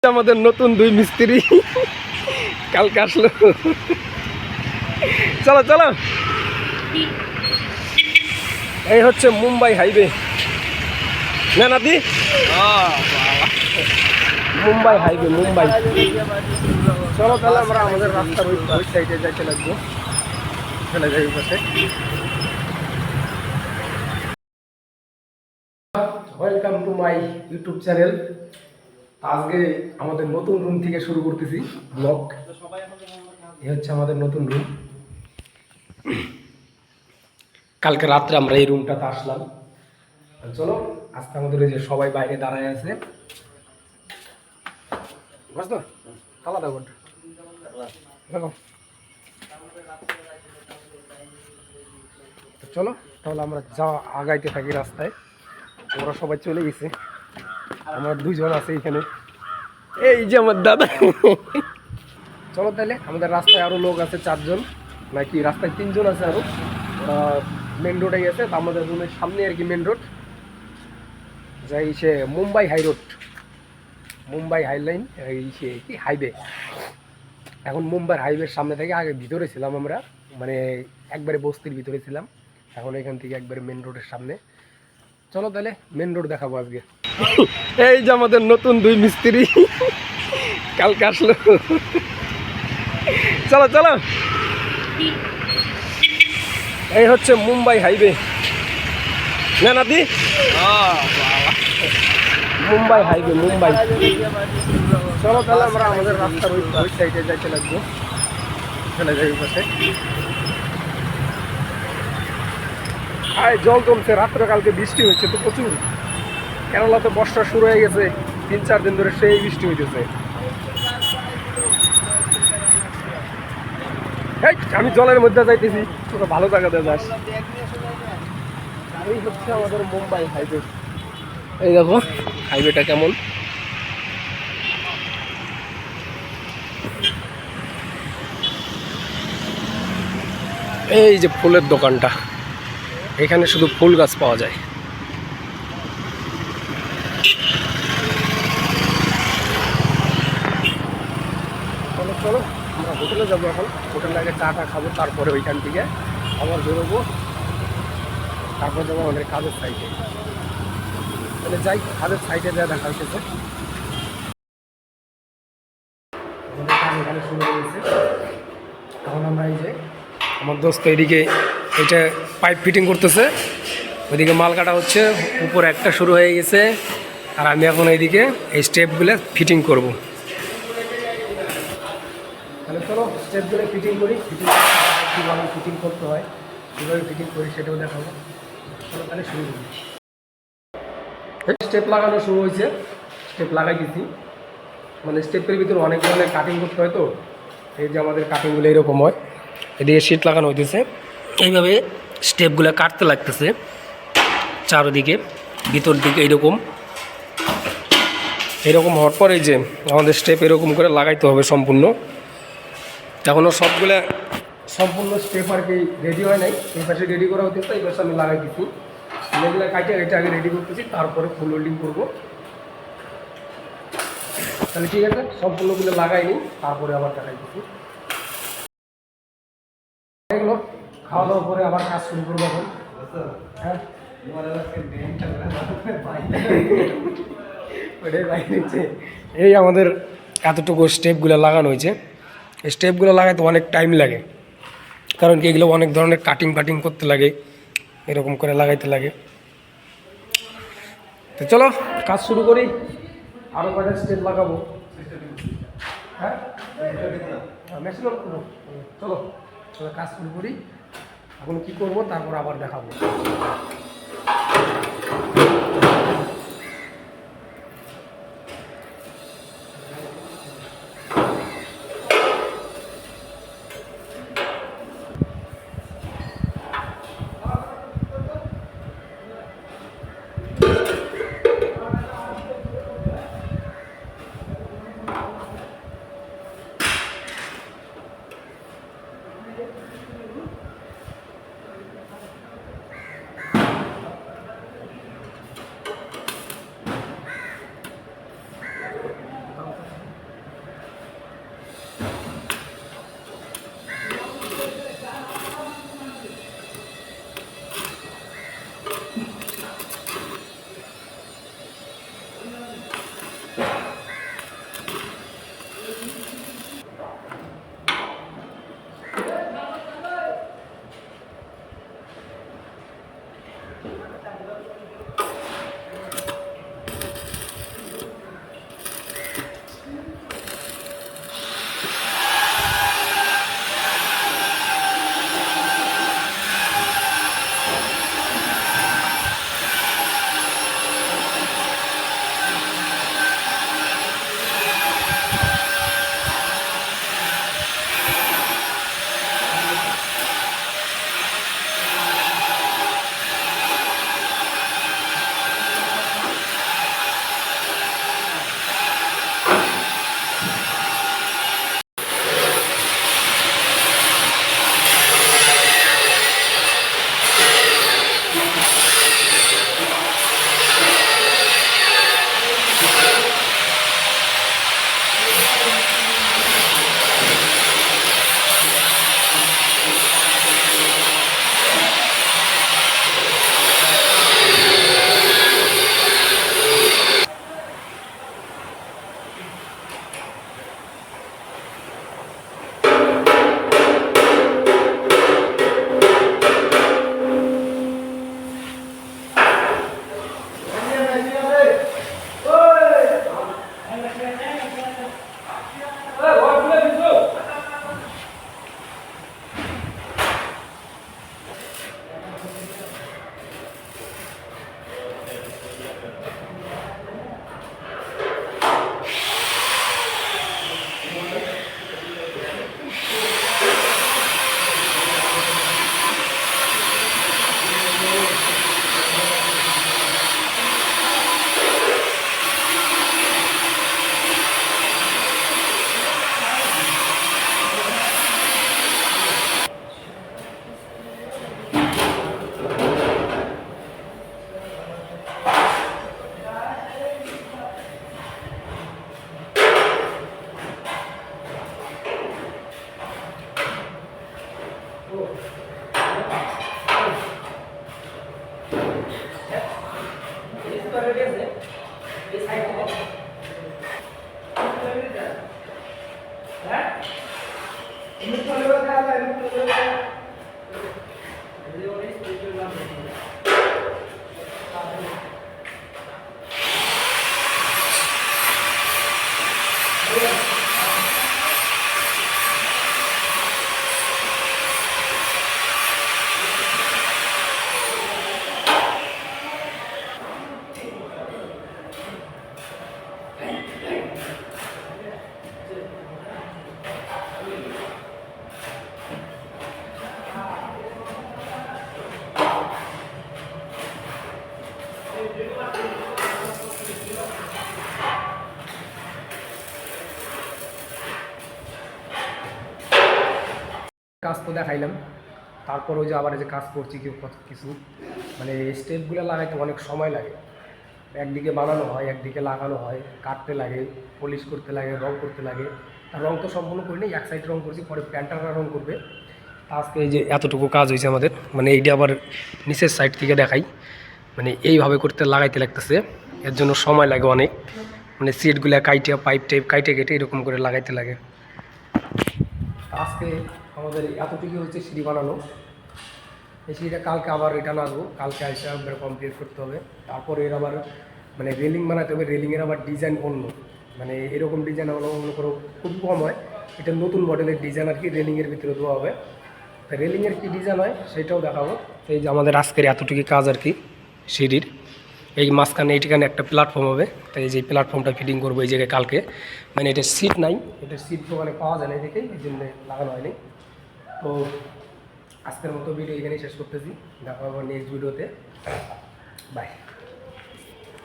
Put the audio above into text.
আমাদের নতুন দুই মিস্ত্রি কালকে আসলো। চলো চলো, এই হচ্ছে মুম্বাই হাইওয়ে না নাদি, মুম্বাই হাইওয়ে মুম্বাই। চলো তাহলে আমরা আমাদের রাস্তার ওই সাইডে যাইতে লাগবো, চলে যাই পাশে। Welcome to my YouTube channel. আজকে আমাদের নতুন রুম থেকে শুরু করতেছি ব্লগ। এই হচ্ছে আমাদের নতুন রুম। কালকে রাত্রে আমরা এই রুমটাতে আসলাম। চলো আজকে আমাদের এই যে সবাই বাইরে দাঁড়ায় আছে, বুঝতো তালা দাও দেখো। চলো তাহলে আমরা যা আগাইতে থাকি রাস্তায়। ওরা সবাই চলে গেছে, আমার দুইজন আছে এখানে, এই যে আমার দাদা। চলো তাহলে আমাদের রাস্তায় আরো লোক আছে, চারজন নাকি রাস্তায় তিনজন আছে আরো। মেন রোডে গেছে, আমাদের রুমের সামনে আর কি মেন রোড, যাই সে মুম্বাই হাই রোড, মুম্বাই হাইলাইন, এই সে কি হাইওয়ে। এখন মুম্বাই হাইওয়ের সামনে থেকে আগে ভিতরে ছিলাম আমরা, মানে একবারে বস্তির ভিতরে ছিলাম। এখন এখান থেকে একবারে মেন রোডের সামনে। চলো তাহলে মেন রোড দেখাবো আজকে। এই যে আমাদের নতুন দুই মিস্ত্রি কালকে আসলো। চলো চলো, এই হচ্ছে মুম্বাই হাইওয়ে না নাদি, মুম্বাই হাইওয়ে মুম্বাই। চলো তাহলে আমরা আমাদের রাস্তার ওই সাইডে যাইতে লাগবো, চলে যাই পাশে। জল জমছে, রাত্রে কালকে বৃষ্টি হয়েছে তো প্রচুর। কেরলাতে বর্ষা শুরু হয়ে গেছে, 3-4 দিন ধরে সেই বৃষ্টি হইতেছে। আমি জলের মধ্যে যাইতেছি, তোরা ভালো জায়গাতে যাস। এই হচ্ছে আমাদের মুম্বাই হাইওয়ে। এই দেখো হাইওয়েটা কেমন। এই যে ফুলের দোকানটা, এখানে শুধু ফুল গাছ পাওয়া যায়। চলো চলো আমরা হোটেলে যাবো এখন, হোটেলে আগে চাটা খাবো, তারপরে ওইখান থেকে আবার বেরোবো, তারপর যাবো আমাদের কাজের সাইডে। তাহলে যাই, কাজের সাইডে যা দেখা হইতেছে। আমাদের কাজ এখানে শুরু হয়েছে। এখন আমরা এই যে আমার দোস্ত এদিকে এটা পাইপ ফিটিং করতেছে, ওইদিকে মাল কাটা হচ্ছে, উপরে একটা শুরু হয়ে গেছে, আর আমি এখন এইদিকে এই স্টেপগুলো ফিটিং করব। তাহলে চলো স্টেপগুলো ফিটিং করি, কীভাবে ফিটিং করতে হয়, কীভাবে ফিটিং করি সেটাও দেখাবো। চলো তাহলে শুরু করি। স্টেপ লাগানো শুরু হয়েছে, স্টেপ লাগাই দিচ্ছি। মানে স্টেপের ভিতরে অনেক ধরনের কাটিং করতে হয়, তো এই যে আমাদের কাটিংগুলো এরকম হয়। এদিকে শীট লাগানো হইতেছে, এইভাবে স্টেপগুলো কাটতে লাগতেছে চারোদিকে, ভিতর দিকে এইরকম এরকম হওয়ার পরে যে আমাদের স্টেপ এরকম করে লাগাইতে হবে সম্পূর্ণ। এখনও সবগুলো সম্পূর্ণ স্টেপ আর কি রেডি হয় নাই, এই পাশে রেডি করা হতেছে, এই পাশে আমি লাগাই দিচ্ছি। এগুলো কাটে এটা আগে রেডি করতেছি, তারপরে ফুল ওয়েল্ডিং করবো। তাহলে ঠিক আছে, সম্পূর্ণগুলো লাগাইনি, তারপরে আবার দেখাই দিচ্ছি। এগুলো খাওয়া দাওয়ার পরে আবার কাজ শুরু করবো এখন। হ্যাঁ এই আমাদের এতটুকু স্টেপগুলো লাগানো হয়েছে। এই স্টেপগুলো লাগাতে অনেক টাইম লাগে, কারণ কি এগুলো অনেক ধরনের কাটিং ফাটিং করতে লাগে, এরকম করে লাগাইতে লাগে। তো চলো কাজ শুরু করি, আরও কয়টা স্টেপ লাগাবো। হ্যাঁ মেশিন করবো, চলো চলো কাজ শুরু করি। এখন কী করবো তারপর আবার দেখাবো। কাজ তো দেখাইলাম, তারপর ওই যে আবার এই যে কাজ করছি কত কিছু, মানে স্টেপগুলো লাগাইতে অনেক সময় লাগে। একদিকে বানানো হয়, একদিকে লাগানো হয়, কাটতে লাগে, পলিশ করতে লাগে, রং করতে লাগে। আর রং তো সম্পূর্ণ করিনি, এক সাইড রং করছি, পরে প্যান্টাররা রং করবে। আজকে এই যে এতটুকু কাজ হয়েছে আমাদের, মানে এইটা আবার নিচের সাইড থেকে দেখাই, মানে এইভাবে করতে লাগাইতে লাগতেছে, এর জন্য সময় লাগে অনেক, মানে সিটগুলো কাইটে পাইপ টাইপ কাইটে কেটে এরকম করে লাগাইতে লাগে। আজকে আমাদের এতটুকু হচ্ছে সিঁড়ি বানানো। এই সিঁড়িটা কালকে আবার রিটার্ন আসবো, কালকে এসে একবার কমপ্লিট করতে হবে। তারপর এর আবার মানে রেলিং বানাতে হবে, রেলিংয়ের আবার ডিজাইন অন্য, মানে এরকম ডিজাইন আমরা অন্য করে খুব কম হয়, এটা নতুন মডেলের ডিজাইন আর কি, রেলিংয়ের ভিতরে দেওয়া হবে। তা রেলিংয়ের কী ডিজাইন হয় সেটাও দেখাবো। তো এই যে আমাদের আজকের এতটুকু কাজ আর কি সিঁড়ির, এই মাঝখানে এইখানে একটা প্ল্যাটফর্ম হবে, তাই এই যে প্ল্যাটফর্মটা ফিটিং করবো এই জায়গায় কালকে। মানে এটা সিট নাই, এটা সিট দোকানে পাওয়া যায় না দেখেই এই জন্য লাগানো হয়নি। তো আজকের মতো ভিডিও এখানেই শেষ করতেছি, দেখা হবে নেক্সট ভিডিওতে, বাই।